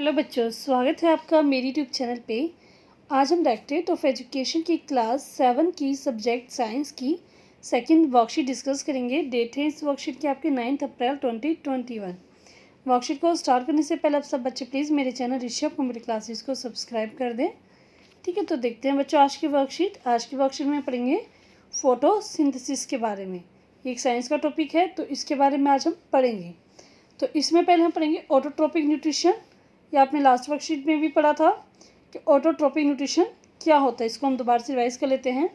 Hello बच्चों, स्वागत है आपका मेरी यूट्यूब चैनल पे। आज हम डायरेक्टरेट ऑफ एजुकेशन की क्लास 7 की सब्जेक्ट साइंस की सेकंड वर्कशीट डिस्कस करेंगे। डेट है इस वर्कशीट की आपके 9 अप्रैल 2021। वर्कशीट को स्टार्ट करने से पहले आप सब बच्चे प्लीज़ मेरे चैनल ऋषभ कंप्यूटर क्लासेस को सब्सक्राइब कर दें। ठीक है, तो देखते हैं बच्चों आज की वर्कशीट में पढ़ेंगे फोटोसिंथेसिस के बारे में। ये एक साइंस का टॉपिक है, तो इसके बारे में आज हम पढ़ेंगे। तो इसमें पहले हम पढ़ेंगे ऑटोट्रोपिक न्यूट्रिशन। या आपने लास्ट वर्कशीट में भी पढ़ा था कि ऑटोट्रोपिक न्यूट्रिशन क्या होता है, इसको हम दोबारा से रिवाइज कर लेते हैं।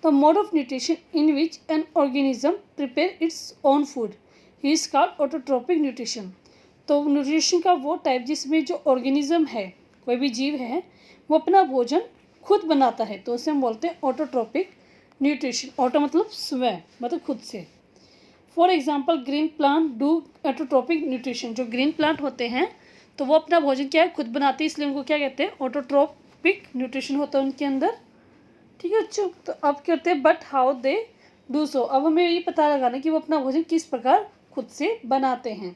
तो mode of nutrition in which an organism prepare its own food he is called autotrophic nutrition. तो न्यूट्रिशन का वो टाइप जिसमें जो ऑर्गेनिज्म है, कोई भी जीव है, वो अपना भोजन खुद बनाता है, तो उसे हम बोलते हैं ऑटोट्रोपिक न्यूट्रिशन। ऑटो मतलब स्वयं, मतलब खुद से। For example green plant do autotrophic nutrition. जो ग्रीन प्लांट होते हैं तो वो अपना भोजन क्या है, खुद बनाते हैं, इसलिए उनको क्या कहते हैं, ऑटोट्रोपिक न्यूट्रिशन होता है उनके अंदर। ठीक है बच्चों, तो अब कहते हैं but how they do so. अब हमें ये पता लगाना कि वो अपना भोजन किस प्रकार खुद से बनाते हैं।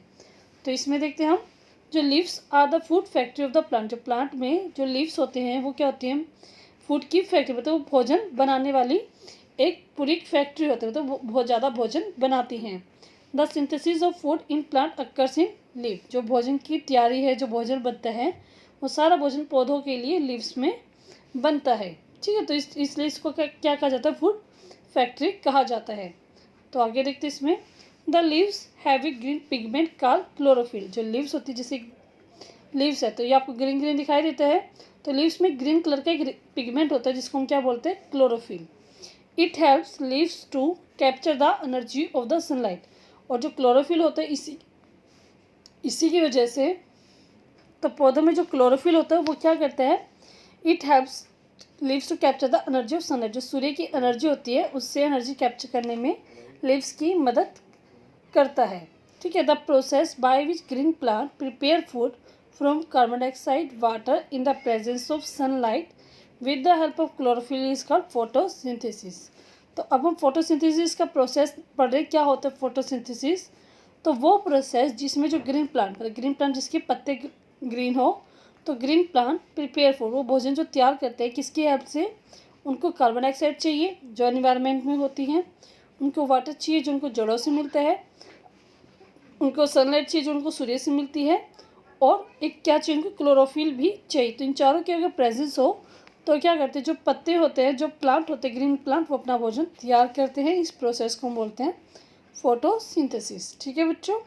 तो इसमें देखते हैं हम, जो leaves are the food factory of the plant. जो प्लांट में जो लीव्स होते हैं वो क्या होती हैं, फूड की फैक्ट्री, मतलब वो भोजन बनाने वाली एक पूरी फैक्ट्री होती है, मतलब वो बहुत ज़्यादा भोजन बनाती हैं। The synthesis of food in plant occurs in leave. जो भोजन की तैयारी है, जो भोजन बनता है, वो सारा भोजन पौधों के लिए लीव्स में बनता है। ठीक है, तो इसलिए इसको क्या कहा जाता है, फूड फैक्ट्री कहा जाता है। तो आगे देखते हैं इसमें, the leaves have a green pigment called chlorophyll. जो लीव्स होती है, जैसे लीव्स है तो ये आपको ग्रीन ग्रीन दिखाई देता है, तो लीव्स में ग्रीन कलर का एक पिगमेंट होता है जिसको हम क्या बोलते हैं, chlorophyll. It helps leaves to capture the energy of the sunlight. और जो क्लोरोफिल होता है इसी की वजह से, तो पौधों में जो क्लोरोफिल होता है वो क्या करता है, it helps leaves to capture the energy of sunlight. जो सूर्य की एनर्जी होती है उससे एनर्जी कैप्चर करने में लीव्स की मदद करता है। ठीक है, the process by which green plant prepare food from carbon dioxide water in the presence of sunlight with the help of chlorophyll is called photosynthesis. तो अब हम फोटोसिंथेसिस का प्रोसेस पढ़ रहे। क्या होता है फोटोसिंथेसिस, तो वो प्रोसेस जिसमें जो ग्रीन प्लांट, मतलब ग्रीन प्लांट जिसके पत्ते ग्रीन हो, तो ग्रीन प्लांट प्रिपेयर फूड, वो भोजन जो तैयार करते हैं किसकी हेल्प से, उनको कार्बन डाइऑक्साइड चाहिए जो एनवायरनमेंट में होती हैं, उनको वाटर चाहिए जो उनको जड़ों से मिलता है, उनको सनलाइट चाहिए जो उनको सूर्य से मिलती है, और एक क्या चाहिए, उनको क्लोरोफिल भी चाहिए। तो इन चारों के अगर प्रेजेंस हो तो क्या करते हैं, जो पत्ते होते हैं, जो प्लांट होते हैं ग्रीन प्लांट, वो अपना भोजन तैयार करते हैं। इस प्रोसेस को हम बोलते हैं फोटोसिंथेसिस। ठीक है बच्चों,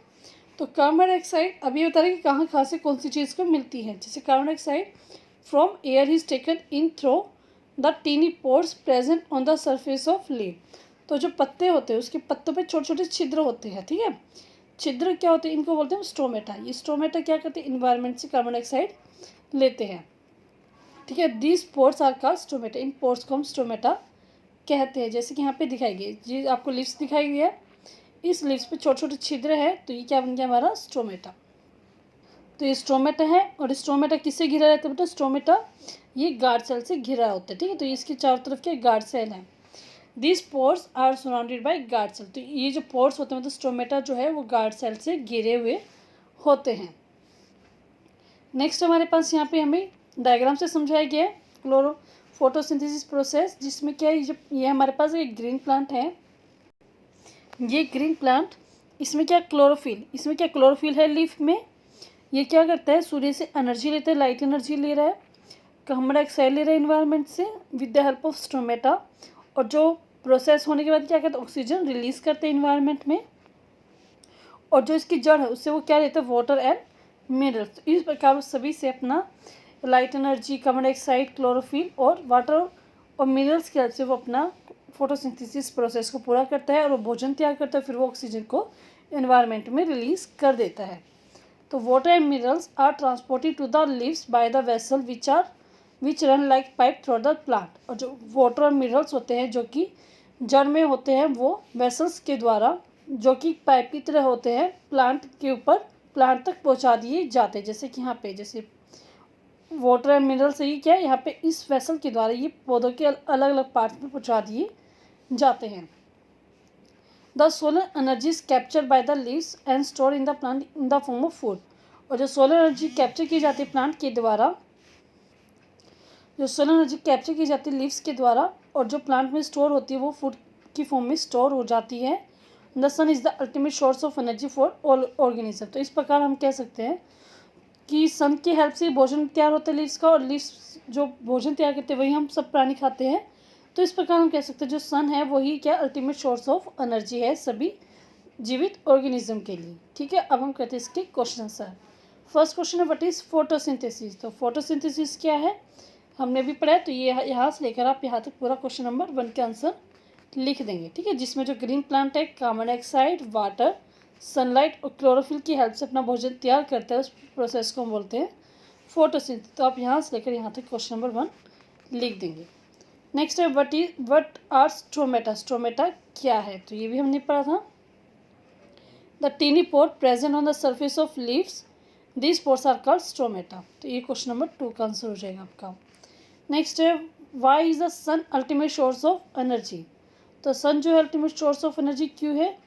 तो कार्बन डाइऑक्साइड अभी बता रहे कि कहाँ से कौन सी चीज़ को मिलती है। जैसे carbon dioxide from air is taken in through the tiny pores present on the surface of leaf. तो जो पत्ते होते हैं उसके पत्तों पे छोटे छोटे छिद्र होते हैं। ठीक है, छिद्र क्या होते हैं, इनको बोलते हैं स्ट्रोमेटा। ये स्ट्रोमेटा क्या करते हैं, इन्वायरमेंट से कार्बन डाइऑक्साइड लेते हैं। ठीक है, these pores are called stomata. इन पोर्स को हम स्ट्रोमेटा कहते हैं। जैसे कि यहाँ पे दिखाई गई, जी आपको लिप्स दिखाई गई है, इस लिप्स पे छोटे छोटे छिद्र है, तो ये क्या बन गया हमारा स्ट्रोमेटा। तो ये स्ट्रोमेटा है, और स्ट्रोमेटा किससे घिरा रहता है बेटा, स्ट्रोमेटा ये गार्ड सेल से घिरा होता है। ठीक है, तो इसके चारों तरफ क्या गार्ड सेल है। This pores are surrounded by guard cell. तो ये जो पोर्स होते हैं, मतलब स्ट्रोमेटा जो है वो गार्ड सेल से घिरे हुए होते हैं। नेक्स्ट हमारे पास यहाँ पे हमें डायग्राम से समझाया गया है फोटोसिंथेसिस प्रोसेस, जिसमें क्या है, ये हमारे पास एक ग्रीन प्लांट है। ये ग्रीन प्लांट, इसमें क्या क्लोरोफिल है लीफ में। ये क्या करता है, सूर्य से एनर्जी लेता है, लाइट एनर्जी ले रहा है, कार्बन डाइऑक्साइड ले रहा है इन्वायरमेंट से with the help of stromata. और जो प्रोसेस होने के बाद क्या करता है, ऑक्सीजन रिलीज करते हैं इन्वायरमेंट में, और जो इसकी जड़ है उससे वो क्या लेता है, वाटर एंड मिनरल्स। इस प्रकार वो सभी से अपना light energy, carbon dioxide, chlorophyll और वाटर और मिनरल्स की हेल्प से वो अपना फोटोसिंथेसिस प्रोसेस को पूरा करता है, और वो भोजन तैयार करता है, फिर वो ऑक्सीजन को एनवायरनमेंट में रिलीज कर देता है। तो water and minerals are transported to the leaves by the vessel which run like pipe through the plant. और जो वाटर और मिनरल्स होते हैं जो कि जड़ में होते हैं, वो वेसल्स के द्वारा, जो कि पाइप की तरह होते हैं, प्लांट के ऊपर, प्लांट तक पहुंचा दिए जाते हैं। जैसे कि यहाँ पे जैसे वाटर एंड मिनरल्स ये क्या है, यहाँ पे इस वेसल के द्वारा ये पौधों के अलग अलग पार्ट में पहुंचा दिए जाते हैं। The solar energy is captured by the leaves and store in the plant in the form of food. और जो सोलर एनर्जी कैप्चर की जाती है प्लांट के द्वारा, जो सोलर एनर्जी कैप्चर की जाती है लीव्स के द्वारा और जो प्लांट में स्टोर होती है वो फूड की फॉर्म में स्टोर हो जाती है। The sun is the ultimate source of energy for all organism. तो इस प्रकार हम कह सकते हैं कि सन की हेल्प से भोजन तैयार होता है लीव्स का, और लीव्स जो भोजन तैयार करते हैं वही हम सब प्राणी खाते हैं। तो इस प्रकार हम कह सकते हैं जो सन है वही क्या अल्टीमेट सोर्स ऑफ एनर्जी है सभी जीवित ऑर्गेनिज्म के लिए। ठीक है, अब हम करते हैं इसके क्वेश्चन आंसर। फर्स्ट क्वेश्चन है व्हाट इज़ फोटोसिंथेसिस। तो फोटोसिंथेसिस क्या है हमने भी पढ़ा है, तो ये यहाँ से लेकर आप यहाँ तक पूरा क्वेश्चन नंबर 1 के आंसर लिख देंगे। ठीक है, जिसमें जो ग्रीन प्लांट है कार्बन डाइऑक्साइड, वाटर, सनलाइट और क्लोरोफिल की हेल्प से अपना भोजन तैयार करता है, उस प्रोसेस को हम बोलते हैं फोटोसिंथेसिस। तो आप यहाँ से लेकर यहाँ तक क्वेश्चन नंबर 1 लिख देंगे। नेक्स्ट है व्हाट आर स्ट्रोमेटा। स्ट्रोमेटा क्या है, तो ये भी हमने पढ़ा था। The tiny pore present on the surface of leaves, this pores are called stomata. तो ये क्वेश्चन नंबर 2 का आंसर हो जाएगा आपका। नेक्स्ट है why is the sun ultimate source of energy. तो सन जो है अल्टीमेट सोर्स ऑफ एनर्जी क्यों है,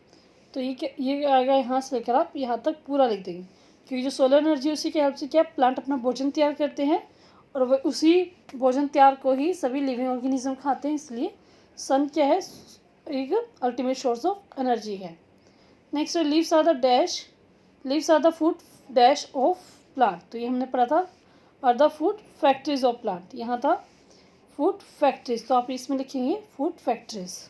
तो ये आएगा यहाँ से लेकर आप यहाँ तक पूरा लिख देंगे, क्योंकि जो सोलर एनर्जी उसी की हेल्प से क्या प्लांट अपना भोजन तैयार करते हैं और वह उसी भोजन तैयार को ही सभी लिविंग ऑर्गेनिज्म खाते हैं, इसलिए सन क्या है एक अल्टीमेट सोर्स ऑफ एनर्जी है। Next leaves are the dash, leaves are the food dash of plant. तो ये हमने पढ़ा था, और the food factories of plant, यहाँ था फूड फैक्ट्रीज, तो आप इसमें लिखेंगे food factories,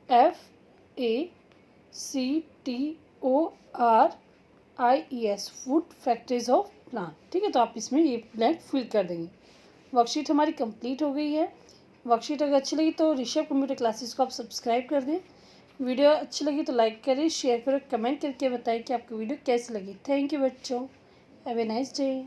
FACTORIES, food factories of plant. ठीक है, तो आप इसमें ये ब्लैंक फिल कर देंगे। वर्कशीट हमारी कंप्लीट हो गई है। वर्कशीट अगर अच्छी लगी तो ऋषभ कंप्यूटर क्लासेस को आप सब्सक्राइब कर दें। वीडियो अच्छी लगी तो लाइक करें, शेयर करें, कमेंट करके बताएं कि आपको वीडियो कैसी लगी। थैंक यू बच्चों, हैव ए नाइस डे।